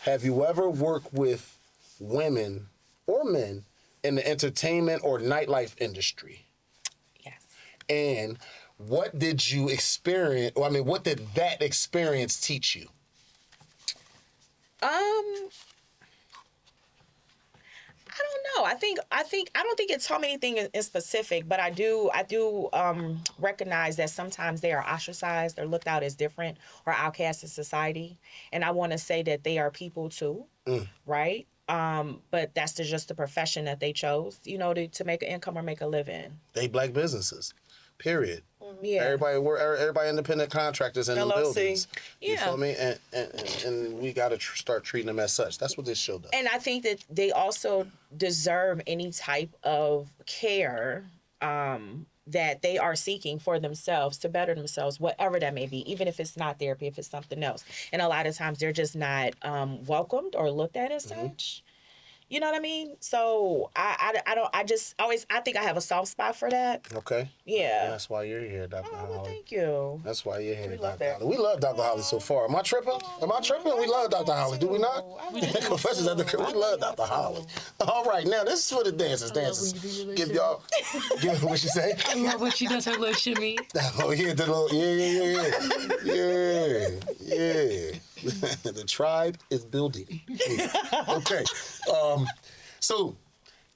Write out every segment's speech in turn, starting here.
Have you ever worked with women or men in the entertainment or nightlife industry? Yes. And what did you experience? Well, I mean, what did that experience teach you? I don't know. I don't think it taught me anything in specific, but I do recognize that sometimes they are ostracized or looked out as different or outcast in society, and I want to say that they are people too, right? But that's just the profession that they chose, to make an income or make a living. They black businesses, period. Yeah. Everybody independent contractors in the buildings. You Yeah. feel me? And we got to start treating them as such. That's what this show does. And I think that they also deserve any type of care that they are seeking for themselves to better themselves, whatever that may be, even if it's not therapy, if it's something else. And a lot of times they're just not welcomed or looked at as such. You know what I mean? So I think I have a soft spot for that. Okay. Yeah. And that's why you're here, Dr. Holly. Well, thank you. That's why you're here, We love Dr. that. Holly. We love Dr. Holly so far. Am I tripping? We love Dr. Holly, do we not? Confessions at the crib. We love Dr. Holly. All right, now this is for the dancers. Give y'all. What you say? I love when she does her little shimmy. Oh yeah, yeah. The tribe is building. Okay. So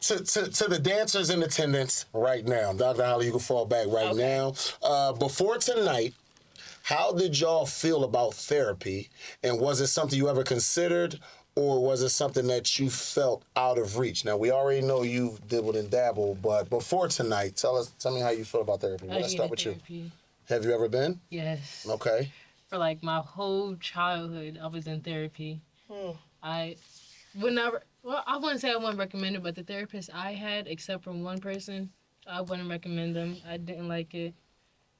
to the dancers in attendance right now, Dr. Holly, you can fall back right now. Before tonight, how did y'all feel about therapy? And was it something you ever considered, or was it something that you felt out of reach? Now, we already know you dibbled and dabbled, but before tonight, tell me how you feel about therapy. Let's start with you. Have you ever been? Yes. Okay. For like my whole childhood, I was in therapy. I wouldn't say I wouldn't recommend it, but the therapist I had, except for one person, I wouldn't recommend them. I didn't like it.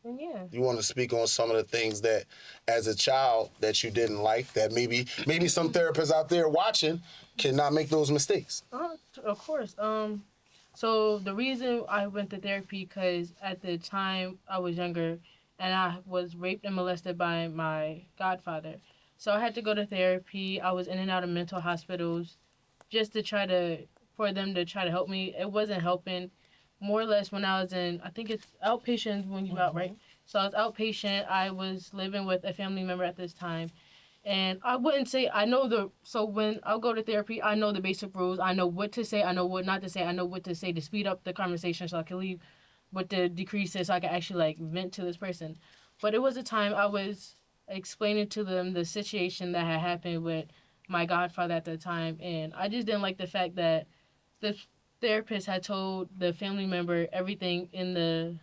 And yeah. You want to speak on some of the things that, as a child, that you didn't like, that maybe some therapists out there watching cannot make those mistakes? Of course. So the reason I went to therapy, because at the time I was younger and I was raped and molested by my godfather. So I had to go to therapy. I was in and out of mental hospitals just for them to try to help me. It wasn't helping. More or less when I was in, I think it's outpatient when you out, right? So I was outpatient. I was living with a family member at this time. And I wouldn't say, so when I'll go to therapy, I know the basic rules. I know what to say. I know what not to say. I know what to say to speed up the conversation so I can leave, what to decrease it so I can actually vent to this person. But it was a time I was explaining to them the situation that had happened with my godfather at the time. And I just didn't like the fact that the therapist had told the family member everything in the,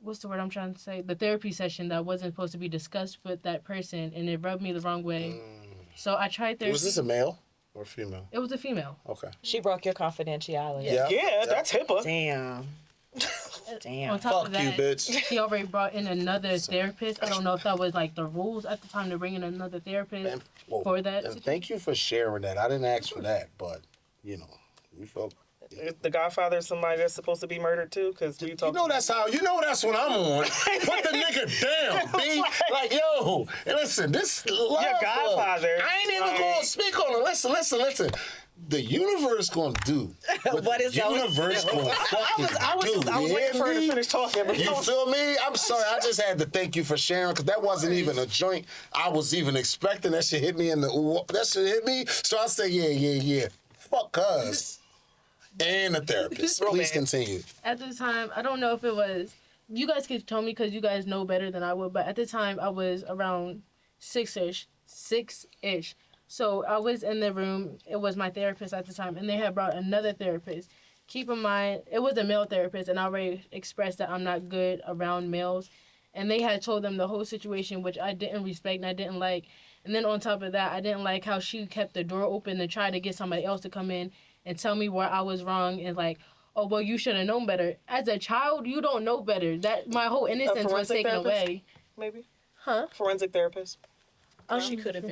what's the word I'm trying to say? The therapy session that wasn't supposed to be discussed with that person, and it rubbed me the wrong way. So I tried therapy. Was this a male or female? It was a female. Okay. She broke your confidentiality. Yeah, that's HIPAA. Damn. On top of that, you, bitch. she already brought in another therapist. I don't know if that was the rules at the time to bring in another therapist for that. And thank you for sharing that. I didn't ask for that, but you felt. Is the Godfather somebody that's supposed to be murdered too? Because we talk. That's what I'm on. Put the nigga down, B. Yo, listen, this love. Your Godfather. I ain't even going to speak on it. Listen. The universe gonna do what is the universe gonna fucking do. I was waiting for her to finish talking. But you feel me? I'm sorry. I just had to thank you for sharing, because that wasn't even a joint I was even expecting. That shit hit me that shit hit me. So I say, yeah. Fuck us. And the therapist. Please continue. At the time, I don't know if it was, you guys could tell me because you guys know better than I would, but at the time I was around six-ish. So I was in the room. It was my therapist at the time, and they had brought another therapist. Keep in mind, it was a male therapist, and I already expressed that I'm not good around males. And they had told them the whole situation, which I didn't respect and I didn't like. And then on top of that, I didn't like how she kept the door open to try to get somebody else to come in and tell me where I was wrong, and oh, well, you should have known better. As a child, you don't know better. That my whole innocence was taken away. Maybe. Huh? Forensic therapist. She could have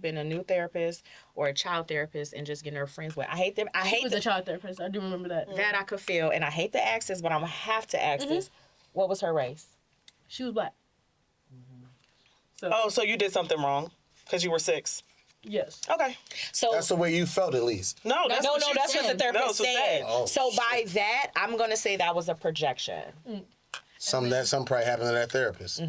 been a new therapist or a child therapist and just getting her friends with. She was a child therapist. I do remember that. That I could feel, and I hate to ask this, but I'm gonna have to ask this. What was her race? She was black. So you did something wrong because you were 6. Yes. Okay. So That's the way you felt, at least. No, that's no, what she that's what the said. therapist That's what she said. Oh, So by that, I'm gonna say that was a projection. Something probably happened to that therapist.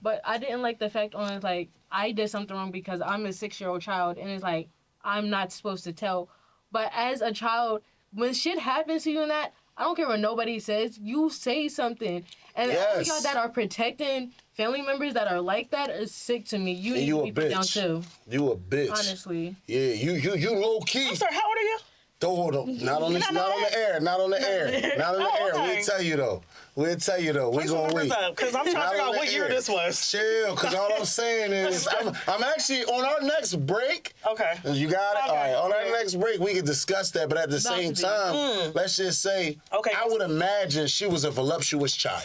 But I didn't like the fact on like I did something wrong because I'm a 6-year-old child and it's like I'm not supposed to tell. But as a child, when shit happens to you and that, I don't care what nobody says, you say something. And all Yes. y'all that are protecting family members that are like that is sick to me. You And need you to a be put down bitch. too. You a bitch. Honestly. Yeah, you low key. I'm sorry, how old are you? Don't hold on. Not on this. Not on the air. Not on the air. Not on the Oh, air. okay. We'll tell you though. We'll tell you though. We're gonna wait. Because I'm trying to Not figure on out the what year air. this was. Chill, because all I'm saying is I'm actually on our next break. Okay. You got it? Okay. All right. On our next break, we can discuss that, but at the About same to be. time, let's just say, Okay. I would imagine she was a voluptuous child.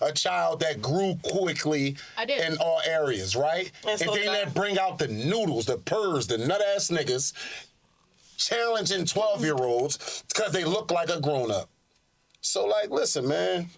A child that grew quickly I did. in all areas, right? And so then did I. they bring out the noodles, the purrs, the nut-ass niggas, challenging 12-year-olds because they look like a grown-up. So, like, listen, man,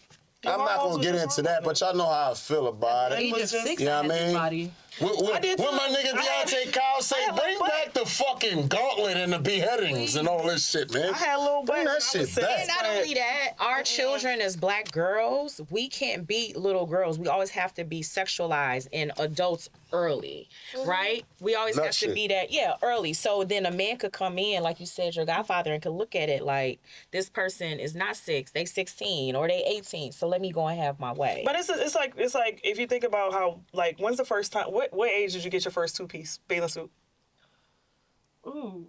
I'm not hormones going to get was into just that, wrong, but y'all know how I feel about it. Age was of just- 6, You know I what I had mean? this body. I did When too. my nigga I had- Deontay Kyle say, I had bring like back the fucking gauntlet and the beheadings and all this shit, man. I had a little Bring butt that when I was shit back. And not only that, our children as black girls, we can't be little girls. We always have to be sexualized in adults early, right? We always Nut have to shit. be that, early. So then a man could come in, like you said, your godfather, and could look at it like, this person is not 6, they 16 or they 18, so let me go and have my way. But it's like if you think about how, like, when's the first time, what age did you get your first 2-piece bathing suit? Ooh.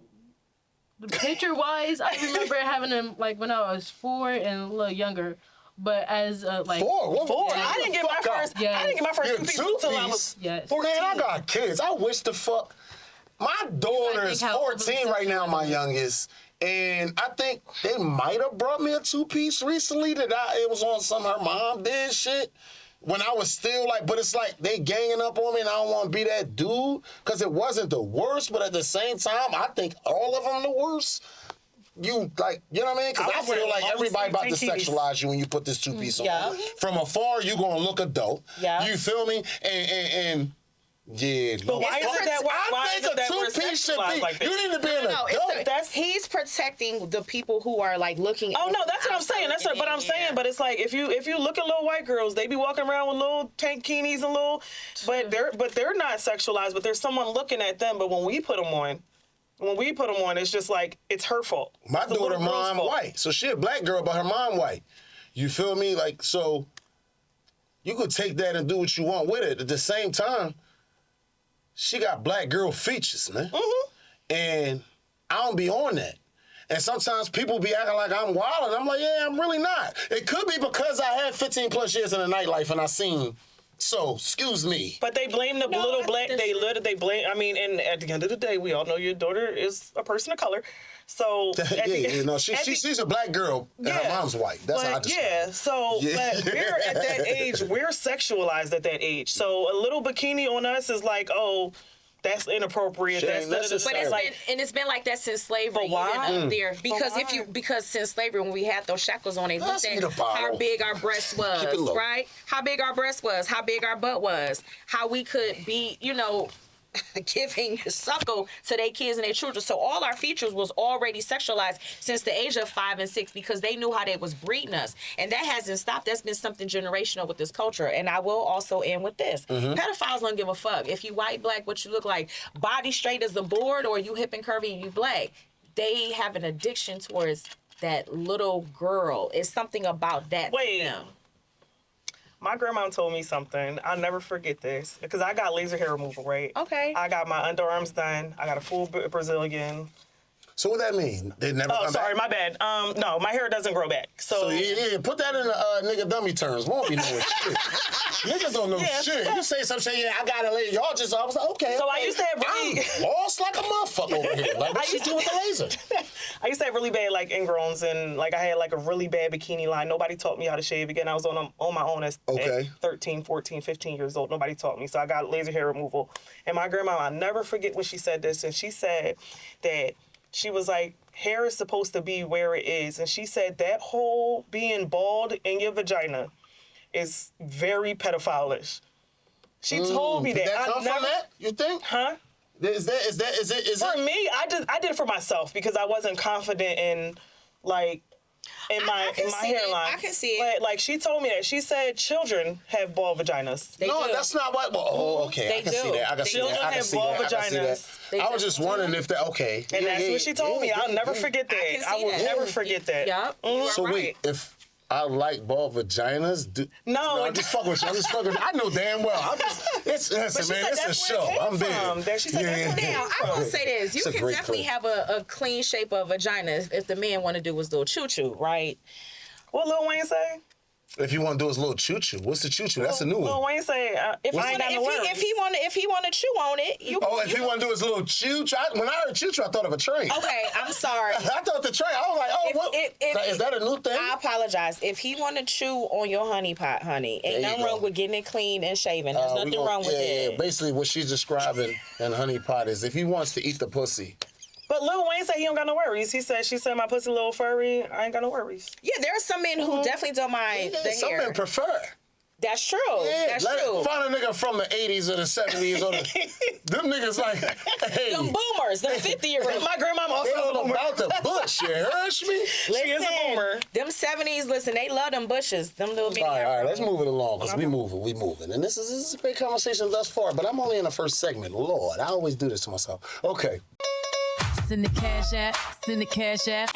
The picture wise, I remember having them like when I was 4 and a little younger. But as like 4? What? 4. Yeah. I didn't get my Fuck up. first. Yes. I didn't get my first You're 2-piece until I was. yes. Man, I got kids. I wish the fuck. My daughter is how 14 right now, my youngest. And I think they might have brought me a 2-piece recently that it was on some her mom did shit. When I was still like, but it's like they ganging up on me and I don't want to be that dude because it wasn't the worst, but at the same time, I think all of them the worst. You like, you know what I mean? Because I I was feel wearing like all the everybody about to same TVs. sexualize you when you put this 2-piece on. Yeah. From afar, you gonna look adult. Yeah. You feel me? And yeah. But why is it that? Why I is think it that a we're 2-piece should sexualized be. like this? You need to be an No, adult. he's protecting the people who are like looking. Oh no, that's what I'm saying. That's what, but I'm saying, but it's like if you look at little white girls, they be walking around with little tankinis and little, but they're not sexualized. But there's someone looking at them. But when we put them on, it's just like it's her fault. My It's the daughter little girl's mom fault. white, so she a black girl, but her mom white. You feel me? Like, so you could take that and do what you want with it. At the same time, she got black girl features, man. Mm-hmm. And I don't be on that. And sometimes people be acting like I'm wild, and I'm like, yeah, I'm really not. It could be because I had 15 plus years in the nightlife and I seen. So, excuse me. But they blame the little I black. think They blame. I mean, and at the end of the day, we all know your daughter is a person of color. So Yeah, you know, she's a black girl and her Yeah. mom's white. That's how I But describe yeah, it. so Yeah. but we're at that age. We're sexualized at that age. So a little bikini on us is like, oh, that's inappropriate. Shit That's ain't necessary. But it's like, it's been like that since slavery. But why? Even up there. Because why? because since slavery, when we had those shackles on, they Pass looked me at the bottle. how big our breast Keep it low. was, right? How big our breast was, how big our butt was, how we could be, giving suckle to their kids and their children. So all our features was already sexualized since the age of 5 and 6 because they knew how they was breeding us. And that hasn't stopped. That's been something generational with this culture. And I will also end with this. Pedophiles don't give a fuck. If you white, black, what you look like, body straight as a board, or you hip and curvy and you black, they have an addiction towards that little girl. It's something about that Wait. to them. my grandma told me something. I'll never forget this because I got laser hair removal, right? Okay. I got my underarms done. I got a full Brazilian. So what that mean? They never Oh, come sorry, back? my bad. No, my hair doesn't grow back. So yeah, put that in nigga dummy terms. Won't be knowing shit. Niggas don't know Yeah. shit. You say some shit, yeah, I got it later. Y'all just, I was like, okay. So I okay. used to have really- I'm lost like a motherfucker over here. Like, what you do with the laser? I used to have really bad like ingrowns and like I had like a really bad bikini line. Nobody taught me how to shave. Again, I was on my own at Okay. 13, 14, 15 years old. Nobody taught me. So I got laser hair removal. And my grandma, I'll never forget when she said this. And she said that she was like, hair is supposed to be where it is. And she said that whole being bald in your vagina is very pedophile-ish. She told me Did that. that I come never, from that? You think? Huh? Is it? For me, I did it for myself because I wasn't confident in like in my hairline. I can see it. Like she told me that. She said children have ball vaginas. They No, do. that's not what. Well, okay, They I can do. see that. I can see Children that. I can have see ball that. I can see that. vaginas. They I was do. just wondering if that. Okay. And that's what she told me. I'll never forget that. I can see will that. never forget that. Yep. You are So right. wait, if I like ball vaginas, No, I'm just fucking with you. I'm just fucking. I know damn well. Listen, she man, said it's a that's where it show. came I'm from. big. That she said that's where it Now, I will say this. You It's a can great definitely clip. have a clean shape of vagina if the man want to do his little choo-choo, right? What Lil Wayne say? If you want to do his little choo-choo, what's the choo-choo? That's a new Lil one. Wayne say, If I ain't got no worries. if he want to chew on it, you. Oh, if he want to do his little choo-choo. When I heard choo-choo, I thought of a train. Okay, I'm sorry. I thought the train. I was like, oh, what? Is that a new thing? I apologize. If he want to chew on your honey pot, honey, ain't There you nothing go. wrong with getting it clean and shaven. There's nothing wrong with it. Yeah, basically what she's describing in Honey Pot is if he wants to eat the pussy. But Lil Wayne said he don't got no worries. She said my pussy a little furry. I ain't got no worries. Yeah, there are some men who definitely don't mind the Some hair. men prefer. That's true. Yeah, That's true. Find a nigga from the 80s or the 70s or them niggas like, hey. Them boomers, them 50-year-olds. My grandmama also They was a all boomer. about the bush, you heard me? She is a boomer. Them 70s, listen, they love them bushes. Them little bitty. All right, let's move it along, because we moving. And this is a great conversation thus far, but I'm only in the first segment. Lord, I always do this to myself. Okay. Send the cash app, send the cash app.